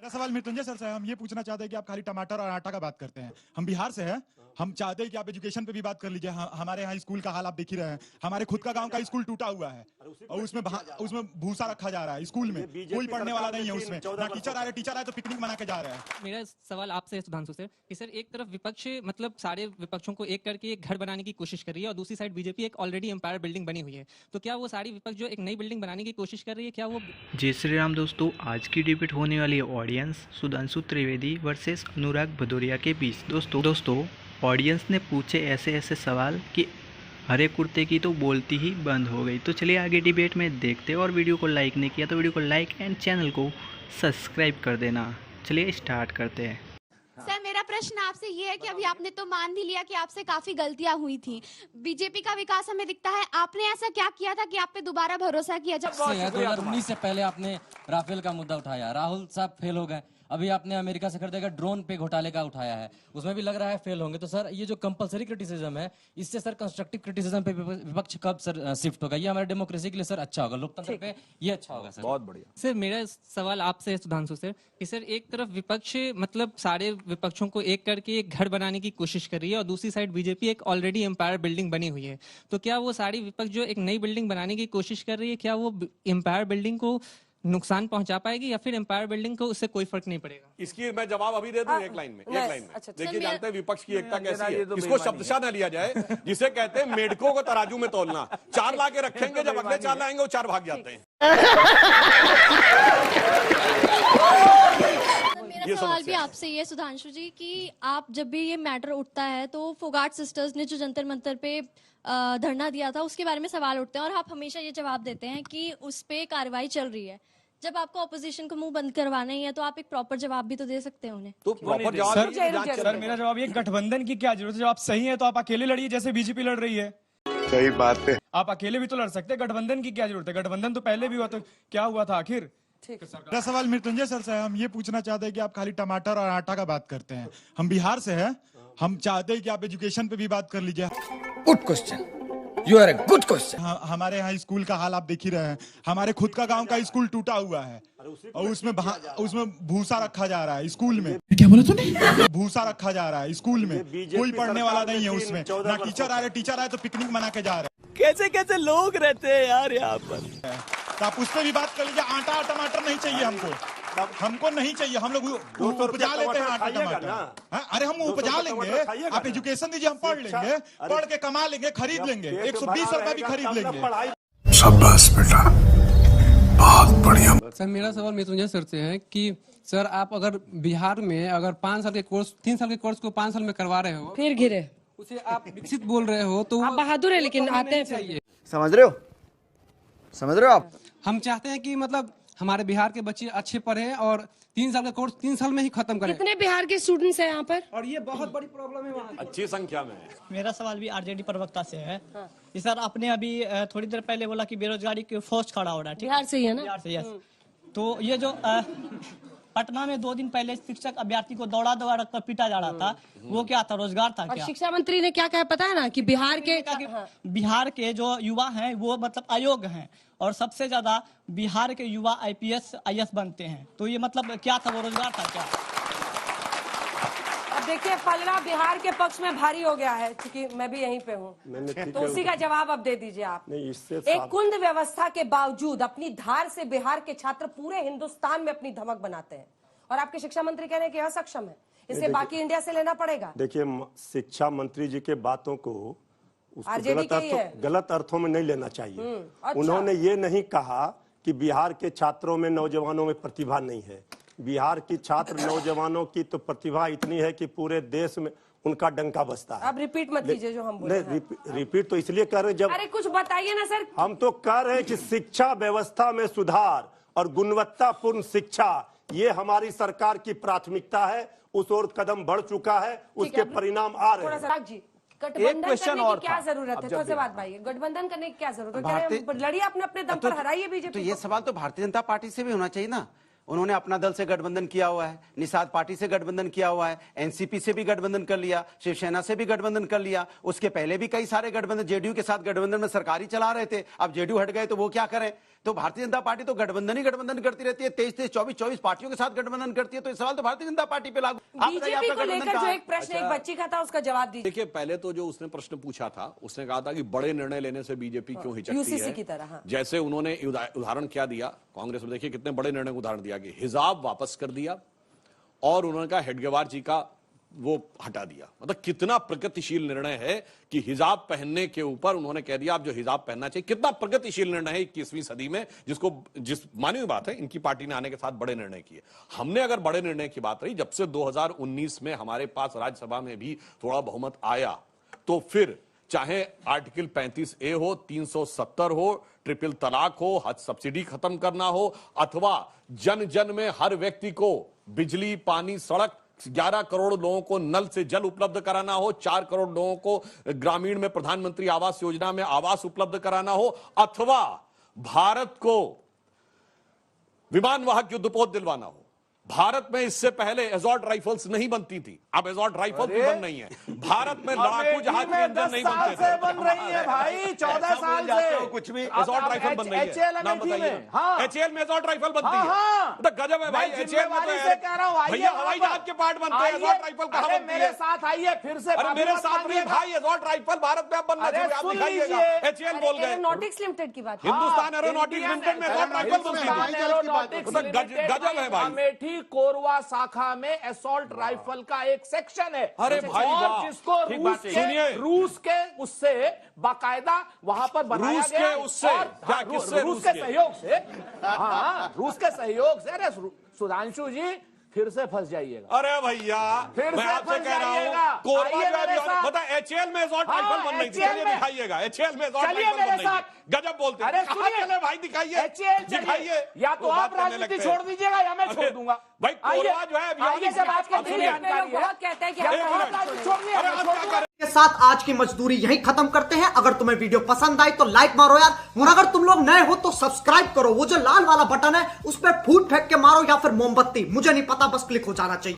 मेरा सवाल मृत्युंजय सर से है। हम ये पूछना चाहते हैं कि आप खाली टमाटर और आटा का बात करते हैं। हम बिहार से हैं। हम चाहते हैं कि आप एजुकेशन पे भी बात कर लीजिए। हमारे यहाँ स्कूल का हाल आप देख ही रहे हैं। हमारे खुद का गांव का स्कूल टूटा हुआ है और उसमें भूसा रखा जा रहा है। स्कूल में कोई पढ़ने वाला नहीं है। उसमें ना टीचर आ रहे तो पिकनिक मना के जा रहे हैं। मेरा सवाल आपसे है सुधांशु सर कि सर एक तरफ विपक्ष मतलब सारे विपक्षों को एक करके एक घर बनाने की कोशिश कर रही है और दूसरी साइड बीजेपी एक ऑलरेडी एम्पायर बिल्डिंग बनी हुई है। तो क्या वो सारी विपक्ष जो एक नई बिल्डिंग बनाने की कोशिश कर रही है, क्या वो जय श्री राम दोस्तों, आज की डिबेट होने वाली ऑडियंस सुधांशु त्रिवेदी वर्सेस अनुराग भदौरिया के बीच। दोस्तों ऑडियंस ने पूछे ऐसे सवाल कि हरे कुर्ते की तो बोलती ही बंद हो गई। तो चलिए आगे डिबेट में देखते हैं। और वीडियो को लाइक नहीं किया तो वीडियो को लाइक एंड चैनल को सब्सक्राइब कर देना। चलिए स्टार्ट करते हैं। सर मेरा प्रश्न आपसे ये है कि अभी आपने तो मान भी लिया कि आपसे काफी गलतियां हुई थी। बीजेपी का विकास हमें दिखता है। आपने ऐसा क्या किया था कि आप पे दोबारा भरोसा किया? जब 2019 से पहले आपने राफेल का मुद्दा उठाया, राहुल साहब फेल हो गए। अभी आपने अमेरिका से खरीदेगा ड्रोन पे घोटाले का उठाया है, उसमें भी लग रहा है फेल होंगे। तो सर ये जो कंपलसरी क्रिटिसिज्म है, इससे सर कंस्ट्रक्टिव क्रिटिसिज्म पे विपक्ष कब सर शिफ्ट होगा? ये हमारे डेमोक्रेसी के लिए सर अच्छा होगा, लोकतंत्र पे ये अच्छा होगा सर। बहुत बढ़िया सर मेरा सवाल आपसे है सुधांशु सर कि सर एक तरफ विपक्ष मतलब सारे विपक्षों को एक करके एक घर बनाने की कोशिश कर रही है और दूसरी साइड बीजेपी एक ऑलरेडी एम्पायर बिल्डिंग बनी हुई है। तो क्या वो सारी विपक्ष जो एक नई बिल्डिंग बनाने की कोशिश कर रही है, क्या वो एम्पायर बिल्डिंग को नुकसान पहुंचा पाएगी या फिर एम्पायर बिल्डिंग को उससे कोई फर्क नहीं पड़ेगा? इसकी मैं जवाब अभी दे दूं एक लाइन में। अच्छा, देखिए जानते हैं विपक्ष की एकता कैसी है। इसको शब्दशः न लिया जाए, जिसे कहते हैं मेढकों को तराजू में तोलना। 4 ला के रखेंगे, जब अगले 4 लाएंगे वो 4 भाग जाते हैं। मेरा सवाल भी आपसे ये सुधांशु जी कि आप जब भी ये मैटर उठता है तो फोगाट सिस्टर्स ने जो जंतर मंतर पे धरना दिया था उसके बारे में सवाल उठते हैं और आप हमेशा ये जवाब देते हैं कि उस पे कार्रवाई चल रही है। जब आपको ऑपोजिशन को मुंह बंद करवाना ही है तो आप एक प्रॉपर जवाब भी तो दे सकते हैं उन्हें। तो प्रॉपर जवाब सर मेरा जवाब ये, गठबंधन की क्या जरूरत है? जब आप सही है तो आप अकेले लड़िए जैसे बीजेपी लड़ रही है। सही बात है, आप अकेले भी तो लड़ सकते हैं। गठबंधन की क्या जरूरत है? गठबंधन तो पहले भी हुआ, तो क्या हुआ था आखिर? मेरा सवाल मृत्युंजय सर से है। हम ये पूछना चाहते हैं कि आप खाली टमाटर और आटा का बात करते हैं। हम बिहार से हैं। हम चाहते हैं कि आप एजुकेशन पे भी बात कर लीजिए। Good question, you are a good question. हमारे यहाँ स्कूल का हाल आप देख ही रहे हैं। हमारे खुद का गांव का स्कूल टूटा हुआ है और उसमें भूसा रखा जा रहा है। स्कूल में क्या बोला तूने? भूसा रखा जा रहा है। स्कूल में कोई पढ़ने वाला नहीं है। उसमें ना टीचर आ रहे तो पिकनिक मना के जा रहे हैं। कैसे लोग रहते हैं यार यहाँ पर। तो आप उस पर भी बात कर लीजिए। आटा टमाटर नहीं चाहिए हमको नहीं चाहिए। हम लोग उपजा लेते हैं आटा टमाटर। अरे हम उपजा लेंगे, आप एजुकेशन दीजिए, हम पढ़ लेंगे, पढ़ के कमा लेंगे, खरीद लेंगे, 120 रुपए भी खरीद लेंगे। शाबाश बेटा, बहुत बढ़िया। सर मेरा सवाल मृत्युंजय सर से है कि सर आप अगर बिहार में अगर 5 साल के कोर्स 3 साल के कोर्स को 5 साल में करवा रहे हो, फिर गिरे, उसे आप विकसित बोल रहे हो, तो आप बहादुर है लेकिन आते हैं चाहिए। समझ रहे हो आप? हम चाहते हैं कि मतलब हमारे बिहार के बच्चे अच्छे पढ़े और 3 साल का कोर्स 3 साल में ही खत्म करें। कितने बिहार के स्टूडेंट्स हैं यहाँ पर? और ये बहुत बड़ी प्रॉब्लम है वहाँ। अच्छी संख्या में। मेरा सवाल भी आरजेडी प्रवक्ता से है। कि सर आपने अभी थोड़ी देर पहले बोला कि बेरोजगारी की फौज खड़ा हो रहा है। बिहार से ही है ना? बिहार से, यस। तो ये जो पटना में 2 दिन पहले शिक्षक अभ्यर्थी को दौड़ा कर पीटा जा रहा था, वो क्या था? रोजगार था क्या? शिक्षा मंत्री ने क्या कहा पता है ना कि बिहार के जो युवा हैं वो मतलब अयोग्य हैं और सबसे ज्यादा बिहार के युवा IPS IAS बनते हैं। तो ये मतलब क्या था? वो रोजगार था क्या? अब देखिए पलड़ा बिहार के पक्ष में भारी हो गया है, क्योंकि मैं भी यहीं पे हूँ, तो उसी का जवाब अब दे दीजिए आप। एक कुंद व्यवस्था के बावजूद अपनी धार से बिहार के छात्र पूरे हिंदुस्तान में अपनी धमक बनाते हैं और आपके शिक्षा मंत्री कह रहे हैं कि असक्षम है, इसे बाकी इंडिया से लेना पड़ेगा। देखिए शिक्षा मंत्री जी के बातों को गलत अर्थों में नहीं लेना चाहिए। अच्छा। उन्होंने ये नहीं कहा कि बिहार के छात्रों में, नौजवानों में प्रतिभा नहीं है। बिहार की छात्र नौजवानों की तो प्रतिभा इतनी है कि पूरे देश में उनका डंका बजता है। अब रिपीट मत कीजिए जो हम बोले हैं। रिपीट तो इसलिए कर रहे हैं, जब अरे कुछ बताइए ना सर। हम तो कह रहे हैं कि शिक्षा व्यवस्था में सुधार और गुणवत्तापूर्ण शिक्षा, ये हमारी सरकार की प्राथमिकता है। उस ओर कदम बढ़ चुका है, उसके परिणाम आ रहे हैं। गठबंधन करने की क्या जरूरत है? थोड़ी बात भाई, गठबंधन करने की क्या जरूरत है? लड़िए अपने दम पर, हराइए बीजेपी। तो ये सवाल तो भारतीय जनता पार्टी से भी होना चाहिए ना। उन्होंने अपना दल से गठबंधन किया हुआ है, निषाद पार्टी से गठबंधन किया हुआ है, एनसीपी से भी गठबंधन कर लिया, शिवसेना से भी गठबंधन कर लिया। उसके पहले भी कई सारे गठबंधन, जेडीयू के साथ गठबंधन में सरकारी चला रहे थे। अब जेडीयू हट गए तो वो क्या करें? तो भारतीय जनता पार्टी तो गठबंधन ही गठबंधन करती रहती है, 23-23, 24-24 पार्टियों के साथ गठबंधन करती है, तो ये सवाल तो भारतीय जनता पार्टी पे लागू। बीजेपी को लेकर जो एक प्रश्न एक बच्ची का था, उसका जवाब दीजिए। देखिए, पहले तो जो उसने प्रश्न पूछा था, उसने कहा था कि बड़े निर्णय लेने से बीजेपी क्यों हिचकती यूसीसी है, की तरह। हाँ। जैसे उन्होंने उदाहरण क्या दिया कांग्रेस में, देखिए कितने बड़े निर्णय का उदाहरण दिया कि हिजाब वापस कर दिया और उन्होंने कहा हेडगेवार जी का वो हटा दिया। मतलब कितना प्रगतिशील निर्णय है कि हिजाब पहनने के ऊपर उन्होंने कह दिया आप जो हिजाब पहनना चाहिए। कितना प्रगतिशील निर्णय है 21वीं सदी में, जिस मानी हुई बात है, इनकी पार्टी ने आने के साथ बड़े निर्णय किए। हमने अगर बड़े निर्णय की बात रही, जब से 2019 में हमारे पास राज्यसभा में भी थोड़ा बहुमत आया, तो फिर चाहे आर्टिकल 35A हो, 370 हो, ट्रिपल तलाक हो, हज सब्सिडी खत्म करना हो, अथवा जन जन में हर व्यक्ति को बिजली, पानी, सड़क, 11 करोड़ लोगों को नल से जल उपलब्ध कराना हो, 4 करोड़ लोगों को ग्रामीण में प्रधानमंत्री आवास योजना में आवास उपलब्ध कराना हो, अथवा भारत को विमान वाहक युद्धपोत दिलवाना हो। भारत में इससे पहले एजॉर्ट राइफल्स नहीं बनती थी, अब एजॉर्ट राइफल भी बन रही है। भारत में लड़ाकू जहाज के इंजन नहीं बनते थे, बन रही है भाई, 14 साल से कुछ भी एजॉर्ट राइफल बन रही है। नाम बताइए। HAL में एजॉर्ट राइफल बनती है, तो गजब है भाई। HAL में तो भैया हवाई जहाज के पार्ट बनते हैं, एजॉर्ट राइफल कहां बनती है? मेरे साथ आइए फिर से। अरे मेरे साथ नहीं भाई, एजॉर्ट राइफल भारत में अब बनना चाहिए, आप दिखाइएगा। HAL बोल गए, एरोनॉटिक्स लिमिटेड की बात। हिंदुस्तान एरोनॉटिक्स लिमिटेड में एजॉर्ट राइफल बनती है, गजब है भाई। अमेठी कोरवा शाखा में असॉल्ट राइफल का एक सेक्शन है। अरे भाई वाह, जिसको रूस के उससे बाकायदा वहां पर बनाया गया, रूस के सहयोग से। हाँ, रूस के सहयोग से। अरे सुधांशु जी फिर से फंस जाइएगा। अरे भैया मैं आपसे कह रहा हूँ, कोरबा बता HAL में एजॉर्ट राइफल बन रही थी, चलिए दिखाइएगा। HAL में एजॉर्ट राइफल बन रही थी, गजब बोलते हैं। अरे सुनिए भाई, दिखाइए, दिखाइए। या तो आप राजनीति छोड़ दीजिएगा या मैं छोड़ दूंगा भाई। कोरबा जो है के साथ आज की मजदूरी यहीं खत्म करते हैं। अगर तुम्हें वीडियो पसंद आई तो लाइक मारो यार, और अगर तुम लोग नए हो तो सब्सक्राइब करो। वो जो लाल वाला बटन है उस पर फूट फेंक के मारो या फिर मोमबत्ती, मुझे नहीं पता, बस क्लिक हो जाना चाहिए।